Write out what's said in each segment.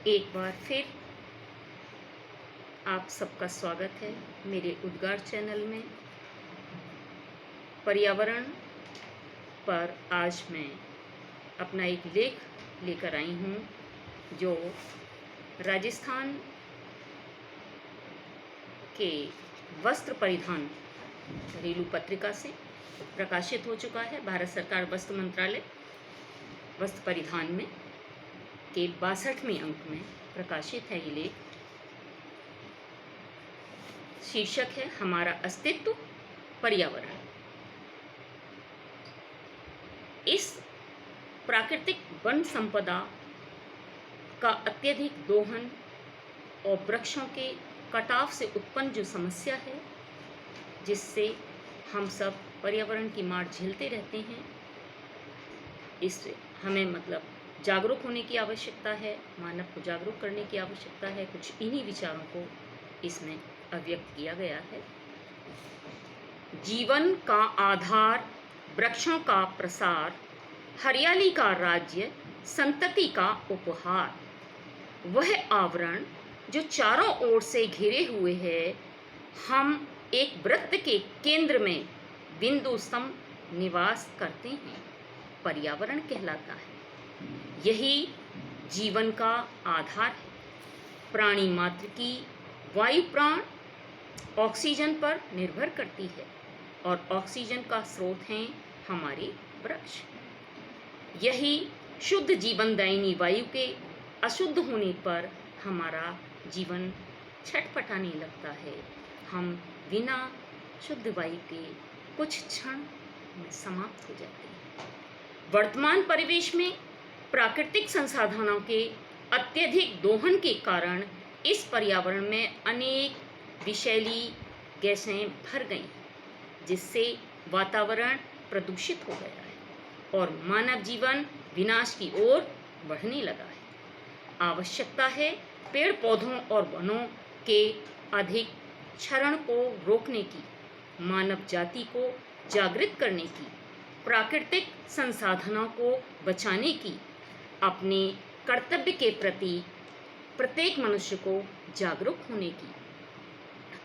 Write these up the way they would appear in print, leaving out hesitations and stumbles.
एक बार फिर आप सबका स्वागत है मेरे उद्गार चैनल में। पर्यावरण पर आज मैं अपना एक लेख लेकर आई हूँ जो राजस्थान के वस्त्र परिधान घरेलू पत्रिका से प्रकाशित हो चुका है। भारत सरकार वस्त्र मंत्रालय वस्त्र परिधान में के 62वें अंक में प्रकाशित है ये लेख। शीर्षक है हमारा अस्तित्व पर्यावरण। इस प्राकृतिक वन संपदा का अत्यधिक दोहन और वृक्षों के कटाव से उत्पन्न जो समस्या है, जिससे हम सब पर्यावरण की मार झेलते रहते हैं, इससे हमें जागरूक होने की आवश्यकता है, मानव को जागरूक करने की आवश्यकता है। कुछ इन्हीं विचारों को इसमें अभिव्यक्त किया गया है। जीवन का आधार, वृक्षों का प्रसार, हरियाली का राज्य, संतति का उपहार, वह आवरण जो चारों ओर से घिरे हुए है, हम एक वृत्त के केंद्र में बिंदु सम निवास करते हैं, पर्यावरण कहलाता है। यही जीवन का आधार है। प्राणी मात्र की वायु प्राण ऑक्सीजन पर निर्भर करती है और ऑक्सीजन का स्रोत हैं हमारे वृक्ष। यही शुद्ध जीवनदायिनी वायु के अशुद्ध होने पर हमारा जीवन छटपटाने लगता है। हम बिना शुद्ध वायु के कुछ क्षण में समाप्त हो जाते हैं। वर्तमान परिवेश में प्राकृतिक संसाधनों के अत्यधिक दोहन के कारण इस पर्यावरण में अनेक विषैली गैसें भर गई हैं, जिससे वातावरण प्रदूषित हो गया है और मानव जीवन विनाश की ओर बढ़ने लगा है। आवश्यकता है पेड़ पौधों और वनों के अधिक क्षरण को रोकने की, मानव जाति को जागृत करने की, प्राकृतिक संसाधनों को बचाने की, अपने कर्तव्य के प्रति प्रत्येक मनुष्य को जागरूक होने की।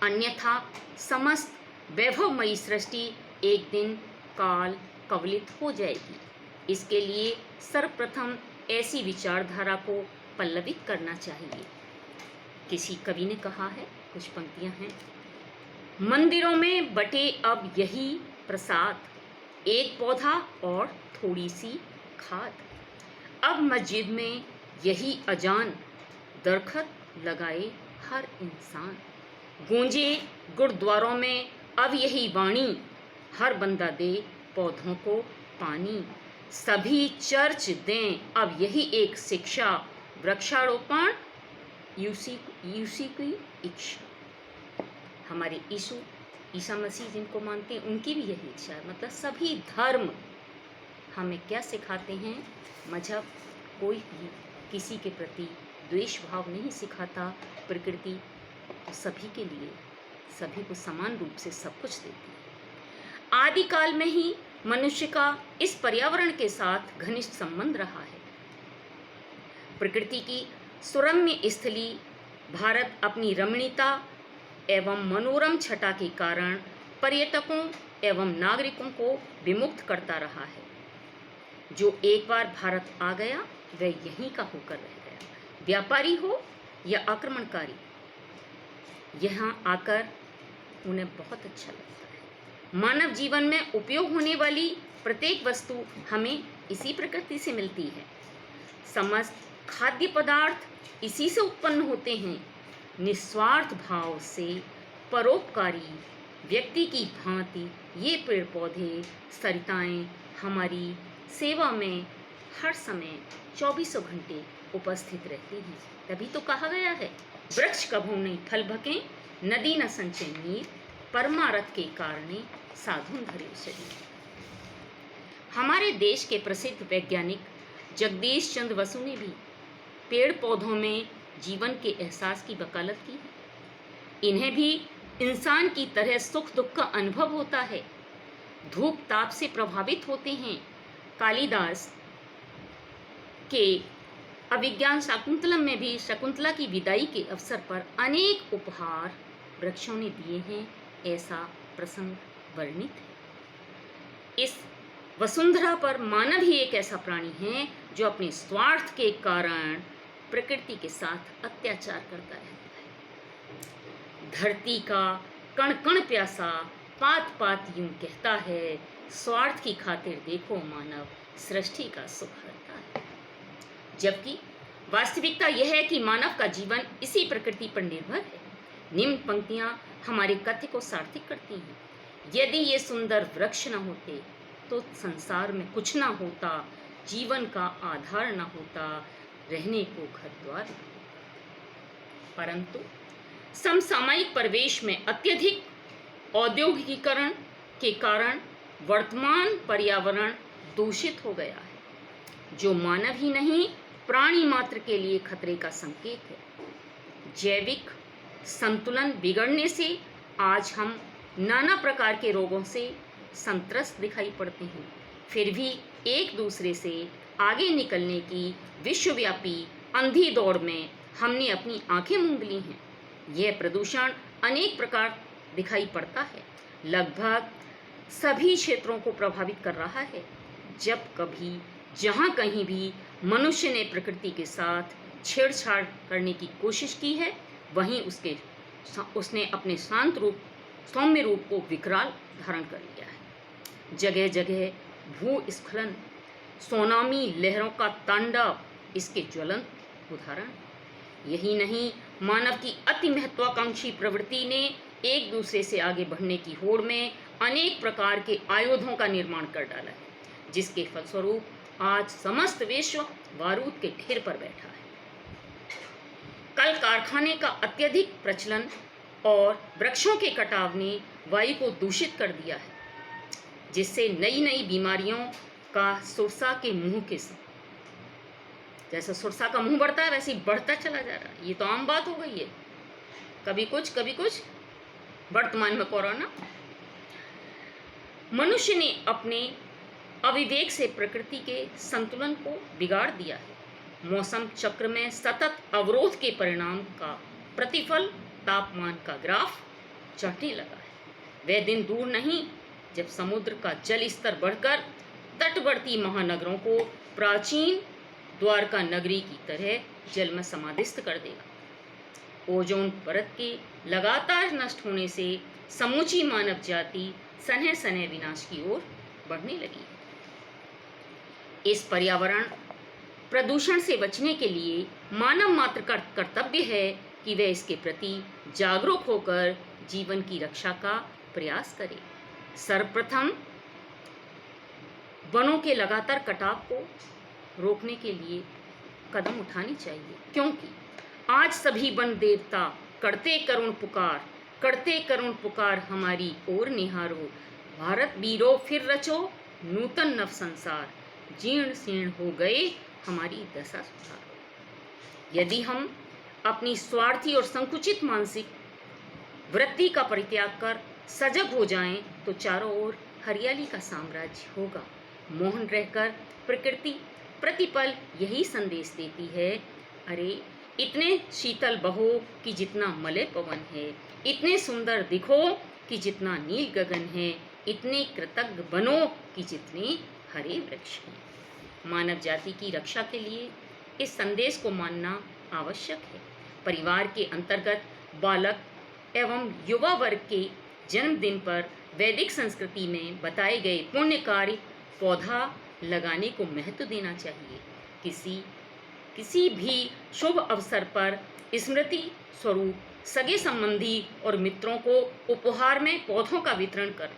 अन्यथा समस्त वैभवमयी सृष्टि एक दिन काल कवलित हो जाएगी। इसके लिए सर्वप्रथम ऐसी विचारधारा को पल्लवित करना चाहिए। किसी कवि ने कहा है, कुछ पंक्तियां हैं। मंदिरों में बटे अब यही प्रसाद, एक पौधा और थोड़ी सी खाद। अब मस्जिद में यही अजान, दरखत लगाए हर इंसान। गूंजे गुरुद्वारों में अब यही वाणी, हर बंदा दे पौधों को पानी। सभी चर्च दें अब यही एक शिक्षा, वृक्षारोपण यूसी की इच्छा। हमारे ईसा मसीह जिनको मानते हैं, उनकी भी यही इच्छा है। सभी धर्म हमें क्या सिखाते हैं? मजहब कोई भी किसी के प्रति द्वेष भाव नहीं सिखाता। प्रकृति तो सभी के लिए, सभी को समान रूप से सब कुछ देती है। आदिकाल में ही मनुष्य का इस पर्यावरण के साथ घनिष्ठ संबंध रहा है। प्रकृति की सुरम्य स्थली भारत अपनी रमणीयता एवं मनोरम छटा के कारण पर्यटकों एवं नागरिकों को विमुक्त करता रहा है। जो एक बार भारत आ गया वह यहीं का होकर रह गया। व्यापारी हो या आक्रमणकारी, यहाँ आकर उन्हें बहुत अच्छा लगता है। मानव जीवन में उपयोग होने वाली प्रत्येक वस्तु हमें इसी प्रकृति से मिलती है। समस्त खाद्य पदार्थ इसी से उत्पन्न होते हैं। निस्वार्थ भाव से परोपकारी व्यक्ति की भांति ये पेड़ पौधे, सरिताएं हमारी सेवा में हर समय 24 घंटे उपस्थित रहती हैं। तभी तो कहा गया है, वृक्ष कभू नहीं फल भके, नदी न संचय नीर, परमारथ के कारणे साधुन धरे शरीर। हमारे देश के प्रसिद्ध वैज्ञानिक जगदीश चंद्र बसु ने भी पेड़ पौधों में जीवन के एहसास की वकालत की है। इन्हें भी इंसान की तरह सुख दुख का अनुभव होता है, धूप ताप से प्रभावित होते हैं। कालिदास के अभिज्ञान शाकुंतलम में भी शकुंतला की विदाई के अवसर पर अनेक उपहार वृक्षों ने दिए हैं, ऐसा प्रसंग वर्णित है। इस वसुंधरा पर मानव ही एक ऐसा प्राणी है जो अपने स्वार्थ के कारण प्रकृति के साथ अत्याचार करता रहता है। धरती का कण कण प्यासा पात पात यूं कहता है, स्वार्थ की खातिर देखो मानव सृष्टि का सुख हरता है। जबकि वास्तविकता यह है कि मानव का जीवन इसी प्रकृति पर निर्भर है। निम्न पंक्तियां हमारे कथ्य को सार्थक करती हैं। यदि ये सुंदर वृक्ष न होते तो संसार में कुछ ना होता, जीवन का आधार न होता, रहने को घर द्वार। परंतु समसामयिक परिवेश में अत्यधिक औद्योगिकीकरण के कारण वर्तमान पर्यावरण दूषित हो गया है, जो मानव ही नहीं प्राणी मात्र के लिए खतरे का संकेत है। जैविक संतुलन बिगड़ने से आज हम नाना प्रकार के रोगों से संत्रस्त दिखाई पड़ते हैं। फिर भी एक दूसरे से आगे निकलने की विश्वव्यापी अंधी दौड़ में हमने अपनी आंखें मूंद ली हैं। यह प्रदूषण अनेक प्रकार दिखाई पड़ता है, लगभग सभी क्षेत्रों को प्रभावित कर रहा है। जब कभी जहाँ कहीं भी मनुष्य ने प्रकृति के साथ छेड़छाड़ करने की कोशिश की है, वहीं उसने अपने सौम्य रूप को विकराल धारण कर लिया है। जगह जगह भूस्खलन, सोनामी लहरों का तांडव इसके ज्वलंत उदाहरण। यही नहीं, मानव की अति महत्वाकांक्षी प्रवृत्ति ने एक दूसरे से आगे बढ़ने की होड़ में अनेक प्रकार के आयुधों का निर्माण कर डाला है, जिसके फलस्वरूप आज समस्त विश्व बारूद के ढेर पर बैठा है। कल कारखाने का अत्यधिक प्रचलन और वृक्षों के कटाव ने वायु को दूषित कर दिया है, जिससे नई नई बीमारियों का सुरसा के मुंह के जैसा सुरसा का मुंह बढ़ता है वैसे ही बढ़ता चला जा रहा है। ये तो आम बात हो गई है, कभी कुछ, वर्तमान में कोरोना। मनुष्य ने अपने अविवेक से प्रकृति के संतुलन को बिगाड़ दिया है। मौसम चक्र में सतत अवरोध के परिणाम का प्रतिफल तापमान का ग्राफ चढ़ने लगा है। वह दिन दूर नहीं जब समुद्र का जल स्तर बढ़कर तटवर्ती महानगरों को प्राचीन द्वारका नगरी की तरह जल में समाधिस्थ कर देगा। ओजोन परत के लगातार नष्ट होने से समूची मानव जाति सनह सनह विनाश की ओर बढ़ने लगी है। इस पर्यावरण प्रदूषण से बचने के लिए मानव मात्र का कर्तव्य है कि वह इसके प्रति जागरूक होकर जीवन की रक्षा का प्रयास करे। सर्वप्रथम वनों के लगातार कटाव को रोकने के लिए कदम उठाने चाहिए, क्योंकि आज सभी वन देवता करते करुण पुकार हमारी ओर निहारो। भारत वीरो फिर रचो नूतन नव संसार, जीर्ण शीर्ण हो गए हमारी दशा सुधारो। यदि हम अपनी स्वार्थी और संकुचित मानसिक वृत्ति का परित्याग कर सजग हो जाएं तो चारों ओर हरियाली का साम्राज्य होगा। मौन रहकर प्रकृति प्रतिपल यही संदेश देती है, अरे इतने शीतल बहो कि जितना मलय पवन है, इतने सुंदर दिखो कि जितना नील गगन है, इतने कृतज्ञ बनो कि जितने हरे वृक्ष हैं। मानव जाति की रक्षा के लिए इस संदेश को मानना आवश्यक है। परिवार के अंतर्गत बालक एवं युवा वर्ग के जन्मदिन पर वैदिक संस्कृति में बताए गए पुण्य कार्य पौधा लगाने को महत्व देना चाहिए। किसी भी शुभ अवसर पर स्मृति स्वरूप सगे संबंधी और मित्रों को उपहार में पौधों का वितरण कर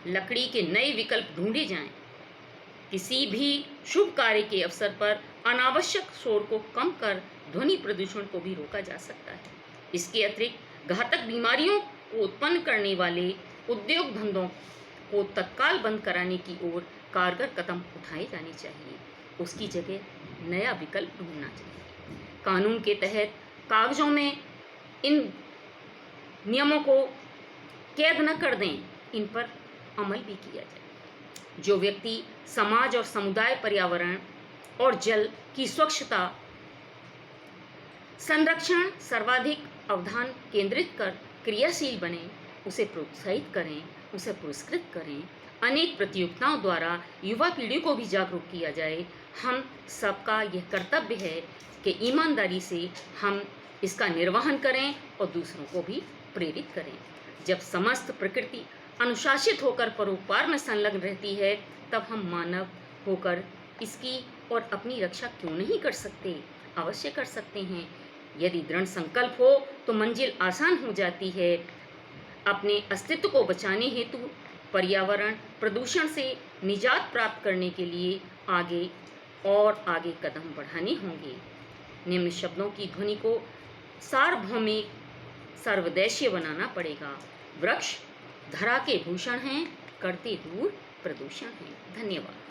लकड़ी के नए विकल्प ढूंढे जाएं। किसी भी शुभ कार्य के अवसर पर अनावश्यक शोर को कम कर ध्वनि प्रदूषण को भी रोका जा सकता है। इसके अतिरिक्त घातक बीमारियों को उत्पन्न करने वाले उद्योग धंधों को तत्काल बंद कराने की ओर कारगर कदम उठाए जाने चाहिए। उसकी जगह नया विकल्प ढूंढना चाहिए। कानून के तहत कागजों में इन नियमों को कैद न कर दें, इन पर अमल भी किया जाए। जो व्यक्ति समाज और समुदाय पर्यावरण और जल की स्वच्छता संरक्षण सर्वाधिक अवधान केंद्रित कर क्रियाशील बने, उसे प्रोत्साहित करें, उसे पुरस्कृत करें। अनेक प्रतियोगिताओं द्वारा युवा पीढ़ी को भी जागरूक किया जाए। हम सबका यह कर्तव्य है कि ईमानदारी से हम इसका निर्वहन करें और दूसरों को भी प्रेरित करें। जब समस्त प्रकृति अनुशासित होकर परोपकार में संलग्न रहती है, तब हम मानव होकर इसकी और अपनी रक्षा क्यों नहीं कर सकते? अवश्य कर सकते हैं। यदि दृढ़ संकल्प हो तो मंजिल आसान हो जाती है। अपने अस्तित्व को बचाने हेतु पर्यावरण प्रदूषण से निजात प्राप्त करने के लिए आगे और आगे कदम बढ़ाने होंगे। निम्न शब्दों की ध्वनि को सार्वभौमिक सर्वदेशीय बनाना पड़ेगा। वृक्ष धरा के भूषण हैं, करते दूर प्रदूषण हैं। धन्यवाद।